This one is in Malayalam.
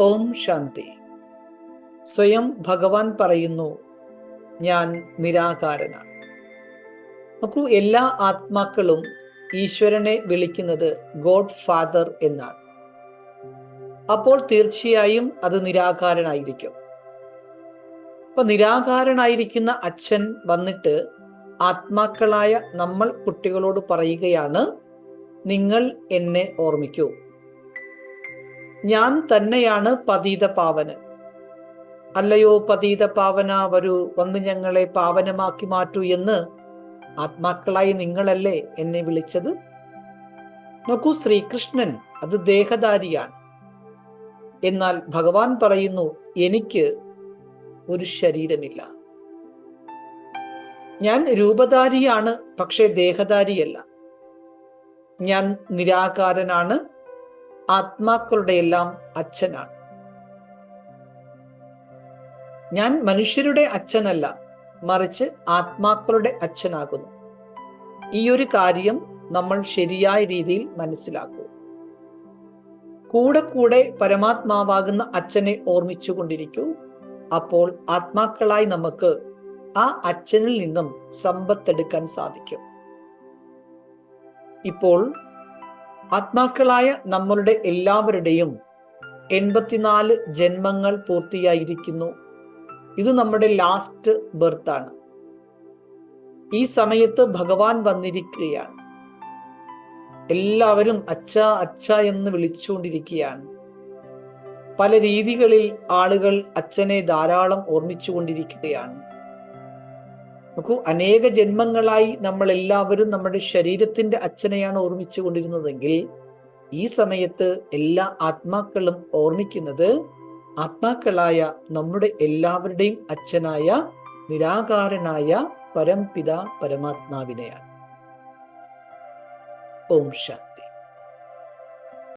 ഓം ശാന്തി. സ്വയം ഭഗവാൻ പറയുന്നു, ഞാൻ നിരാകാരനാണ്. നോക്കൂ, എല്ലാ ആത്മാക്കളും ഈശ്വരനെ വിളിക്കുന്നത് ഗോഡ് ഫാദർ എന്നാണ്. അപ്പോൾ തീർച്ചയായും അത് നിരാകാരനായിരിക്കും. അപ്പൊ നിരാകാരനായിരിക്കുന്ന അച്ഛൻ വന്നിട്ട് ആത്മാക്കളായ നമ്മൾ കുട്ടികളോട് പറയുകയാണ്, നിങ്ങൾ എന്നെ ഓർമ്മിക്കൂ. ഞാൻ തന്നെയാണ് പതീത പാവനൻ. അല്ലയോ പതീത പാവന, വരൂ, വന്ന് ഞങ്ങളെ പാവനമാക്കി മാറ്റൂ എന്ന് ആത്മാക്കളായി നിങ്ങളല്ലേ എന്നെ വിളിച്ചത്? നോക്കൂ, ശ്രീകൃഷ്ണൻ അത് ദേഹധാരിയാണ്. എന്നാൽ ഭഗവാൻ പറയുന്നു, എനിക്ക് ഒരു ശരീരമില്ല. ഞാൻ രൂപധാരിയാണ്, പക്ഷേ ദേഹധാരിയല്ല. ഞാൻ നിരാകാരനാണ്, ആത്മാക്കളുടെ എല്ലാം അച്ഛനാണ്. ഞാൻ മനുഷ്യരുടെ അച്ഛനല്ല, മറിച്ച് ആത്മാക്കളുടെ അച്ഛനാകുന്നു. ഈ ഒരു കാര്യം നമ്മൾ ശരിയായ രീതിയിൽ മനസ്സിലാക്കൂ. കൂടെ കൂടെ പരമാത്മാവാകുന്ന അച്ഛനെ ഓർമ്മിച്ചുകൊണ്ടിരിക്കൂ. അപ്പോൾ ആത്മാക്കളായി നമുക്ക് ആ അച്ഛനിൽ നിന്നും സമ്പത്തെടുക്കാൻ സാധിക്കും. ഇപ്പോൾ ആത്മാക്കളായ നമ്മളുടെ എല്ലാവരുടെയും 84 ജന്മങ്ങൾ പൂർത്തിയായിരിക്കുന്നു. ഇത് നമ്മുടെ ലാസ്റ്റ് ബർത്താണ്. ഈ സമയത്ത് ഭഗവാൻ വന്നിരിക്കുകയാണ്. എല്ലാവരും അച്ഛ അച്ഛ എന്ന് വിളിച്ചുകൊണ്ടിരിക്കുകയാണ്. പല രീതികളിൽ ആളുകൾ അച്ഛനെ ധാരാളം ഓർമ്മിച്ചുകൊണ്ടിരിക്കുകയാണ്. നോക്കൂ, അനേക ജന്മങ്ങളായി നമ്മൾ എല്ലാവരും നമ്മുടെ ശരീരത്തിന്റെ അച്ഛനെയാണ് ഓർമ്മിച്ചു കൊണ്ടിരുന്നതെങ്കിൽ ഈ സമയത്ത് എല്ലാ ആത്മാക്കളും ഓർമ്മിക്കുന്നത് ആത്മാക്കളായ നമ്മുടെ എല്ലാവരുടെയും അച്ഛനായ നിരാകാരനായ പരംപിത പരമാത്മാവിനെയാണ്. ഓം ശാന്തി.